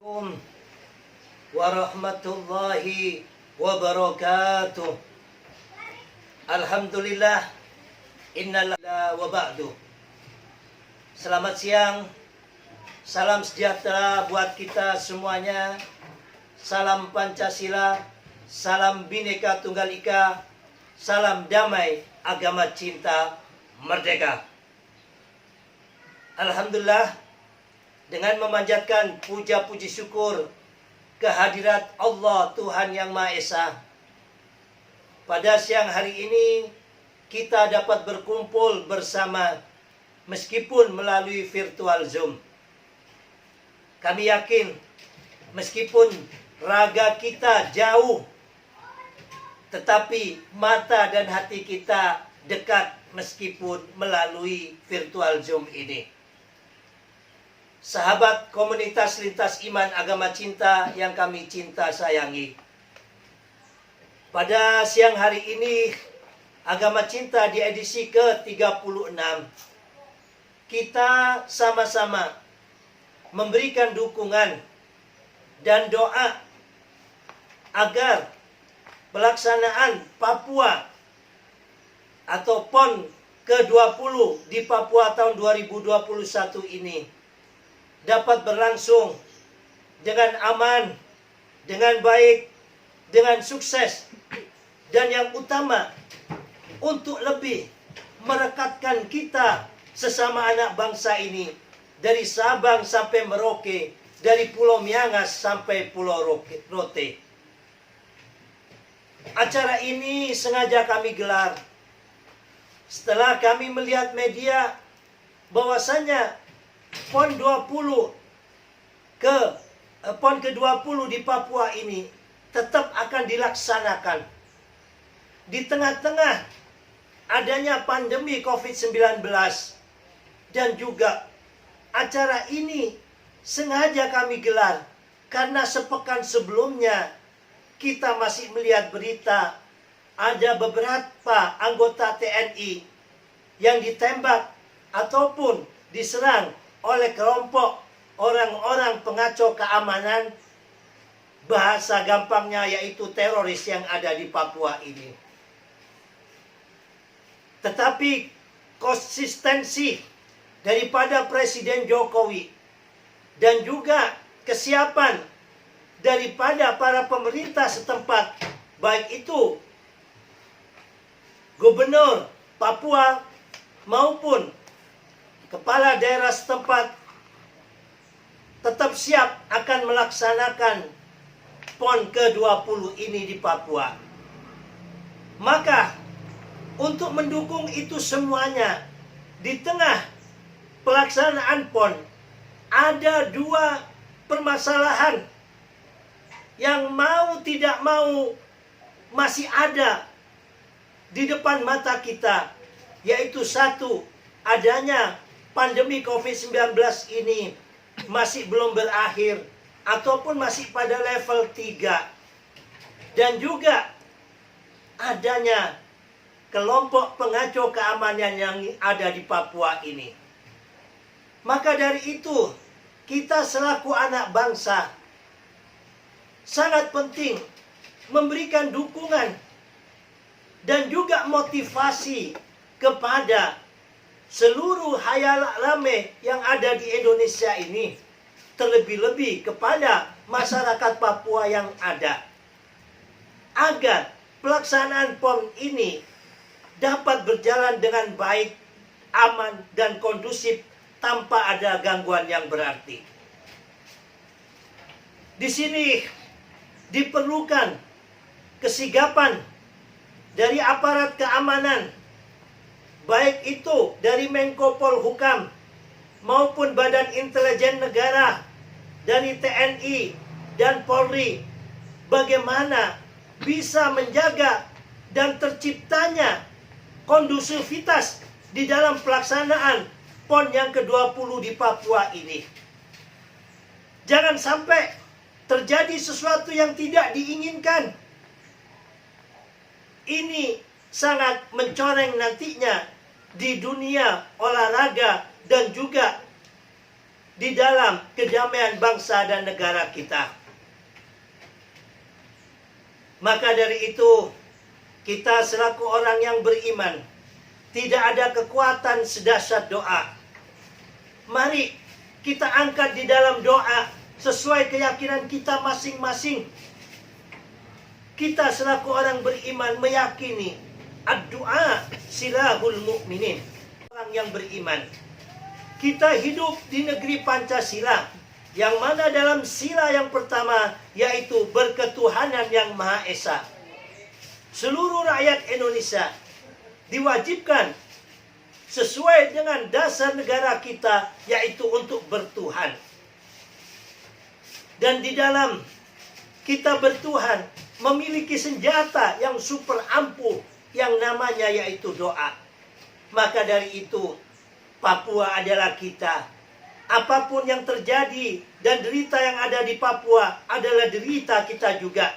Assalamualaikum warahmatullahi wabarakatuh. Alhamdulillah, innalillahi wa ba'du. Selamat siang, salam sejahtera buat kita semuanya. Salam Pancasila, salam Bhinneka Tunggal Ika, salam damai, agama cinta, merdeka. Alhamdulillah, dengan memanjatkan puja-puji syukur kehadirat Allah Tuhan Yang Maha Esa, pada siang hari ini kita dapat berkumpul bersama meskipun melalui virtual Zoom. Kami yakin meskipun raga kita jauh, tetapi mata dan hati kita dekat meskipun melalui virtual Zoom ini. Sahabat komunitas lintas iman agama cinta yang kami cinta sayangi, pada siang hari ini agama cinta di edisi ke-36 kita sama-sama memberikan dukungan dan doa agar pelaksanaan Papua atau PON ke-20 di Papua tahun 2021 ini dapat berlangsung dengan aman, dengan baik, dengan sukses, dan yang utama untuk lebih merekatkan kita sesama anak bangsa ini dari Sabang sampai Merauke, dari Pulau Miangas sampai Pulau Rote. Acara ini sengaja kami gelar setelah kami melihat media bahwasanya PON ke-20 di Papua ini tetap akan dilaksanakan di tengah-tengah adanya pandemi COVID-19, dan juga acara ini sengaja kami gelar karena sepekan sebelumnya kita masih melihat berita ada beberapa anggota TNI yang ditembak ataupun diserang oleh kelompok orang-orang pengacau keamanan, bahasa gampangnya yaitu teroris yang ada di Papua ini. Tetapi konsistensi daripada Presiden Jokowi dan juga kesiapan daripada para pemerintah setempat, baik itu Gubernur Papua maupun kepala daerah setempat, tetap siap akan melaksanakan PON ke-20 ini di Papua. Maka untuk mendukung itu semuanya, di tengah pelaksanaan PON ada dua permasalahan yang mau tidak mau masih ada di depan mata kita, yaitu satu, adanya pandemi COVID-19 ini masih belum berakhir ataupun masih pada level 3, dan juga adanya kelompok pengacau keamanan yang ada di Papua ini. Maka dari itu, kita selaku anak bangsa sangat penting memberikan dukungan dan juga motivasi kepada seluruh hayal rame yang ada di Indonesia ini, terlebih-lebih kepada masyarakat Papua yang ada, agar pelaksanaan PON ini dapat berjalan dengan baik, aman, dan kondusif tanpa ada gangguan yang berarti. Di sini diperlukan kesigapan dari aparat keamanan, baik itu dari Menko Polhukam maupun Badan Intelijen Negara, dari TNI dan Polri, bagaimana bisa menjaga dan terciptanya kondusivitas di dalam pelaksanaan PON yang ke-20 di Papua ini. Jangan sampai terjadi sesuatu yang tidak diinginkan. Ini sangat mencoreng nantinya di dunia olahraga dan juga di dalam kedamaian bangsa dan negara kita. Maka dari itu, kita selaku orang yang beriman, tidak ada kekuatan sedahsyat doa. Mari kita angkat di dalam doa sesuai keyakinan kita masing-masing. Kita selaku orang beriman meyakini ad-du'a silahul mu'minin. Orang yang beriman, kita hidup di negeri Pancasila, yang mana dalam sila yang pertama yaitu berketuhanan yang Maha Esa. Seluruh rakyat Indonesia diwajibkan sesuai dengan dasar negara kita, yaitu untuk bertuhan. Dan di dalam kita bertuhan memiliki senjata yang super ampuh yang namanya yaitu doa. Maka dari itu, Papua adalah kita. Apapun yang terjadi dan derita yang ada di Papua adalah derita kita juga.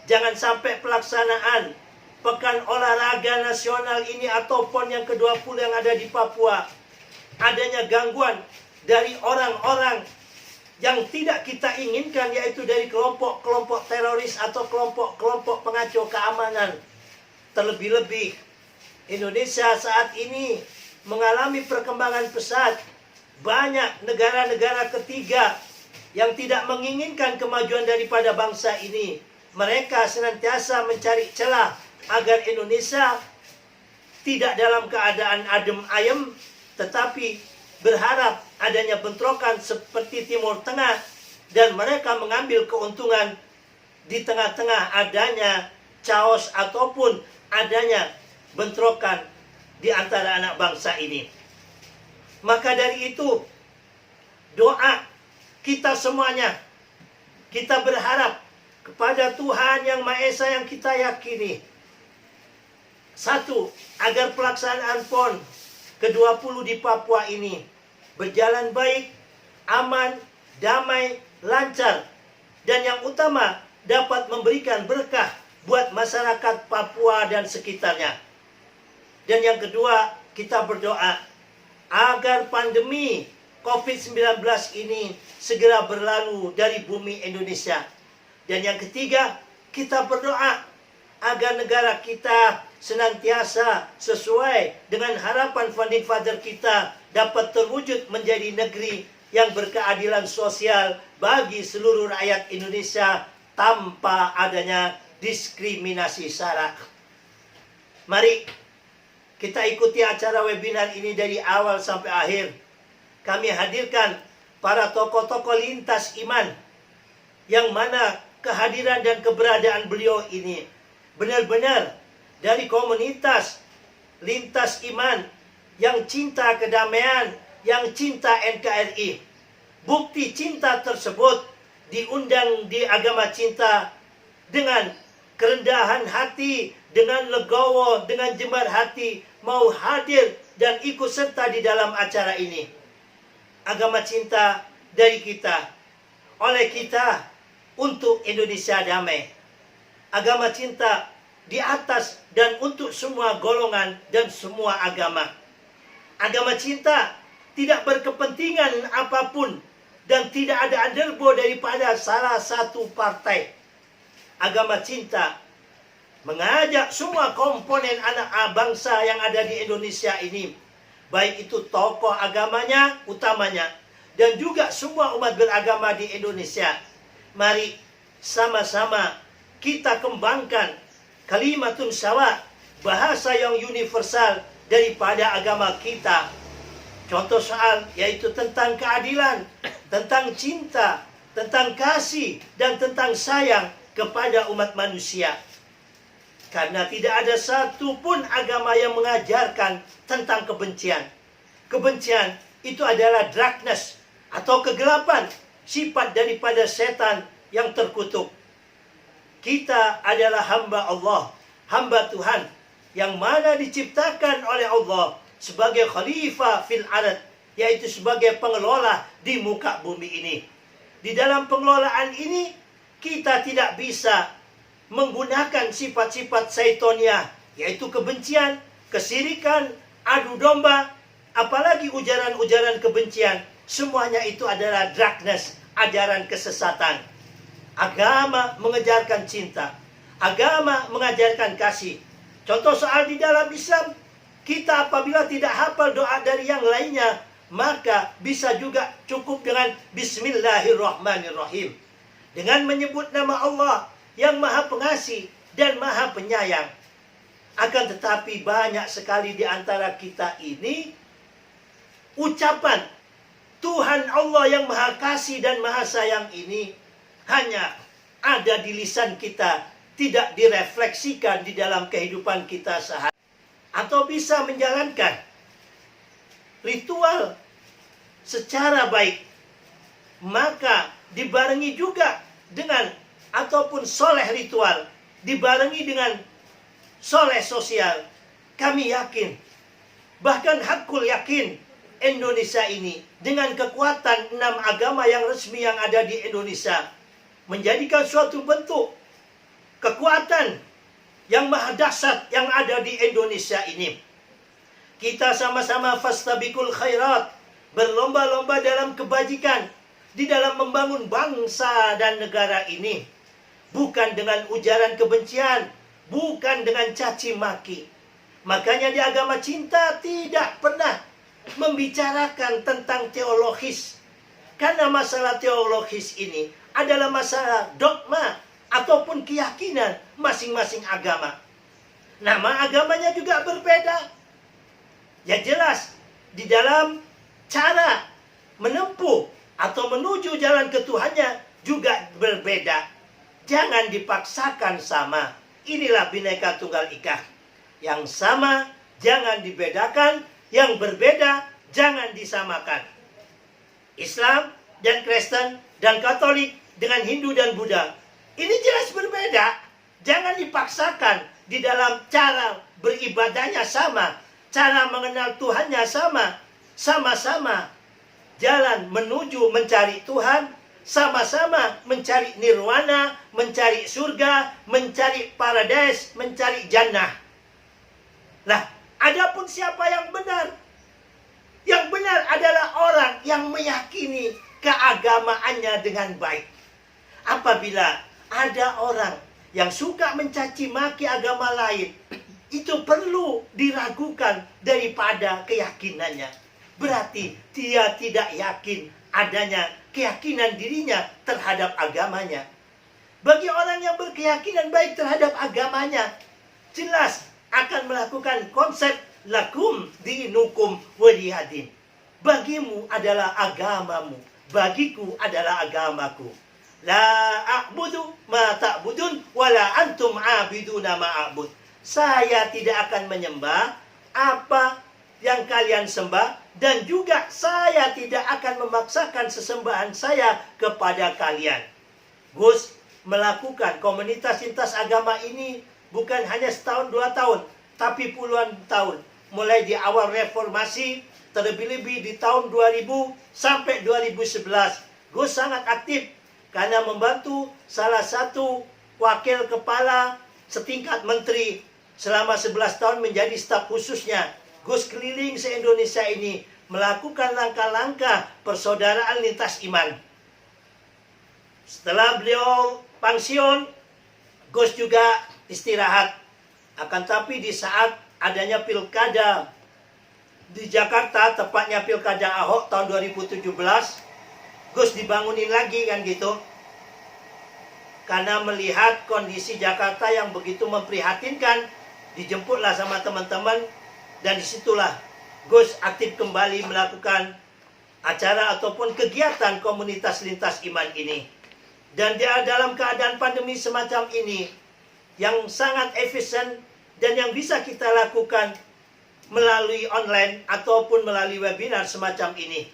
Jangan sampai pelaksanaan Pekan Olahraga Nasional ini ataupun yang ke-20 yang ada di Papua, adanya gangguan dari orang-orang yang tidak kita inginkan, yaitu dari kelompok-kelompok teroris atau kelompok-kelompok pengacau keamanan. Terlebih-lebih Indonesia saat ini mengalami perkembangan pesat. Banyak negara-negara ketiga yang tidak menginginkan kemajuan daripada bangsa ini. Mereka senantiasa mencari celah agar Indonesia tidak dalam keadaan adem ayem, tetapi berharap adanya bentrokan seperti Timur Tengah, dan mereka mengambil keuntungan di tengah-tengah adanya chaos ataupun adanya bentrokan di antara anak bangsa ini. Maka dari itu, doa kita semuanya, kita berharap kepada Tuhan Yang Maha Esa yang kita yakini. Satu, agar pelaksanaan PON ke-20 di Papua ini berjalan baik, aman, damai, lancar, dan yang utama dapat memberikan berkah buat masyarakat Papua dan sekitarnya. Dan yang kedua, kita berdoa agar pandemi COVID-19 ini segera berlalu dari bumi Indonesia. Dan yang ketiga, kita berdoa agar negara kita senantiasa sesuai dengan harapan Founding Father kita dapat terwujud menjadi negeri yang berkeadilan sosial bagi seluruh rakyat Indonesia tanpa adanya diskriminasi sara. Mari kita ikuti acara webinar ini dari awal sampai akhir. Kami hadirkan para tokoh-tokoh lintas iman, yang mana kehadiran dan keberadaan beliau ini benar-benar dari komunitas lintas iman yang cinta kedamaian, yang cinta NKRI. Bukti cinta tersebut diundang di agama cinta dengan kerendahan hati, dengan legowo, dengan jembar hati, mau hadir dan ikut serta di dalam acara ini. Agama cinta dari kita, oleh kita, untuk Indonesia damai. Agama cinta di atas dan untuk semua golongan dan semua agama. Agama cinta tidak berkepentingan apapun dan tidak ada underbo daripada salah satu partai. Agama cinta mengajak semua komponen anak bangsa yang ada di Indonesia ini, baik itu tokoh agamanya utamanya dan juga semua umat beragama di Indonesia. Mari sama-sama kita kembangkan kalimatun syawa, bahasa yang universal daripada agama kita. Contoh soal yaitu tentang keadilan, tentang cinta, tentang kasih, dan tentang sayang kepada umat manusia. Karena tidak ada satupun agama yang mengajarkan tentang kebencian. Kebencian itu adalah darkness atau kegelapan, sifat daripada setan yang terkutuk. Kita adalah hamba Allah, hamba Tuhan, yang mana diciptakan oleh Allah sebagai khalifah fil ard, yaitu sebagai pengelola di muka bumi ini. Di dalam pengelolaan ini, kita tidak bisa menggunakan sifat-sifat syaitoniyah, yaitu kebencian, kesirikan, adu domba, apalagi ujaran-ujaran kebencian, semuanya itu adalah darkness, ajaran kesesatan. Agama mengajarkan cinta, agama mengajarkan kasih. Contoh soal di dalam Islam, kita apabila tidak hafal doa dari yang lainnya, maka bisa juga cukup dengan Bismillahirrahmanirrahim, dengan menyebut nama Allah yang Maha Pengasih dan Maha Penyayang. Akan tetapi banyak sekali di antara kita ini ucapan Tuhan Allah yang Maha Kasih dan Maha Sayang ini hanya ada di lisan kita, tidak direfleksikan di dalam kehidupan kita sehari. Atau bisa menjalankan ritual secara baik, maka dibarengi juga dengan ataupun soleh ritual, dibarengi dengan soleh sosial. Kami yakin, bahkan hakul yakin, Indonesia ini dengan kekuatan 6 agama yang resmi yang ada di Indonesia menjadikan suatu bentuk kekuatan yang maha dahsyat yang ada di Indonesia ini. Kita sama-sama fastabiqul khairat, berlomba-lomba dalam kebajikan, di dalam membangun bangsa dan negara ini. Bukan dengan ujaran kebencian, bukan dengan caci maki. Makanya di agama cinta tidak pernah membicarakan tentang teologis. Karena masalah teologis ini adalah masalah dogma ataupun keyakinan masing-masing agama. Nama agamanya juga berbeda. Ya jelas, di dalam cara menempuh atau menuju jalan ke Tuhannya juga berbeda. Jangan dipaksakan sama. Inilah Bhinneka Tunggal Ika. Yang sama jangan dibedakan, yang berbeda jangan disamakan. Islam dan Kristen dan Katolik dengan Hindu dan Buddha, ini jelas berbeda. Jangan dipaksakan di dalam cara beribadahnya sama, cara mengenal Tuhannya sama. Sama-sama jalan menuju mencari Tuhan, sama-sama mencari nirwana, mencari surga, mencari paradise, mencari jannah. Nah, adapun siapa yang benar? Yang benar adalah orang yang meyakini keagamaannya dengan baik. Apabila ada orang yang suka mencaci maki agama lain, itu perlu diragukan daripada keyakinannya. Berarti dia tidak yakin adanya keyakinan dirinya terhadap agamanya. Bagi orang yang berkeyakinan baik terhadap agamanya, jelas akan melakukan konsep lakum dinukum waliyadin. Bagimu adalah agamamu, bagiku adalah agamaku. La a'budu ma ta'budun wala antum 'abiduna ma a'bud. Saya tidak akan menyembah apa yang kalian sembah, dan juga saya tidak akan memaksakan sesembahan saya kepada kalian. Gus melakukan komunitas lintas agama ini bukan hanya setahun 2 tahun, tapi puluhan tahun. Mulai di awal reformasi, terlebih-lebih di tahun 2000 sampai 2011. Gus sangat aktif karena membantu salah satu wakil kepala setingkat menteri selama 11 tahun menjadi staf khususnya. Gus keliling se-Indonesia ini melakukan langkah-langkah persaudaraan lintas iman. Setelah beliau pensiun, Gus juga istirahat. Akan tapi di saat adanya pilkada di Jakarta, tepatnya pilkada Ahok tahun 2017, Gus dibangunin lagi kan gitu. Karena melihat kondisi Jakarta yang begitu memprihatinkan, dijemputlah sama teman-teman. Dan disitulah Gus aktif kembali melakukan acara ataupun kegiatan komunitas lintas iman ini. Dan dia dalam keadaan pandemi semacam ini, yang sangat efisien dan yang bisa kita lakukan melalui online ataupun melalui webinar semacam ini.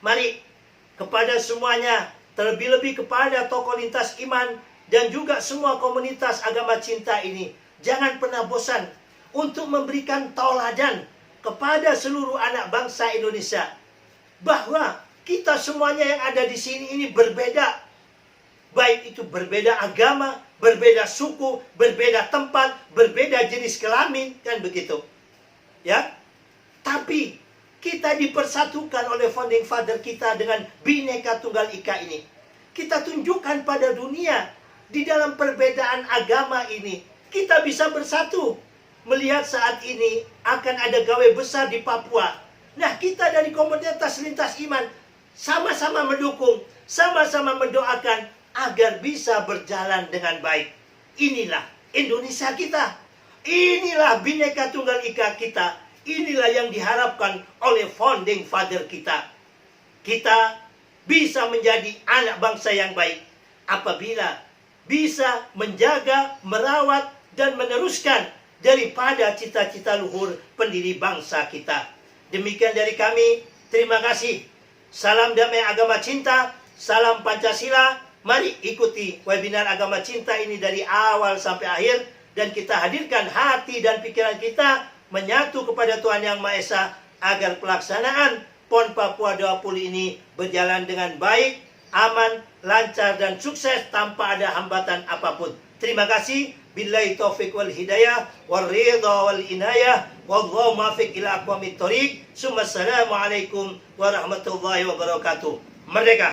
Mari kepada semuanya, terlebih-lebih kepada tokoh lintas iman dan juga semua komunitas agama cinta ini, jangan pernah bosan untuk memberikan tauladan kepada seluruh anak bangsa Indonesia bahwa kita semuanya yang ada di sini ini berbeda. Baik itu berbeda agama, berbeda suku, berbeda tempat, berbeda jenis kelamin, kan begitu. Ya. Tapi Kita dipersatukan oleh founding father kita dengan Bhinneka Tunggal Ika ini. Kita tunjukkan pada dunia di dalam perbedaan agama ini kita bisa bersatu. Melihat saat ini akan ada gawe besar di Papua. Nah, kita dari komunitas lintas iman sama-sama mendukung, sama-sama mendoakan agar bisa berjalan dengan baik. Inilah Indonesia kita. Inilah Bhinneka Tunggal Ika kita. Inilah yang diharapkan oleh founding father kita. Kita bisa menjadi anak bangsa yang baik apabila bisa menjaga, merawat, dan meneruskan daripada cita-cita luhur pendiri bangsa kita. Demikian dari kami. Terima kasih. Salam damai agama cinta. Salam Pancasila. Mari ikuti webinar agama cinta ini dari awal sampai akhir. Dan kita hadirkan hati dan pikiran kita menyatu kepada Tuhan Yang Maha Esa agar pelaksanaan PON Papua 20 ini berjalan dengan baik, aman, lancar, dan sukses tanpa ada hambatan apapun. Terima kasih. Billahi taufiq wal hidayah wal ridha wal inayah wallahu muwaffiq ila aqwamit thoriq. Assalamualaikum warahmatullahi wabarakatuh. Merdeka.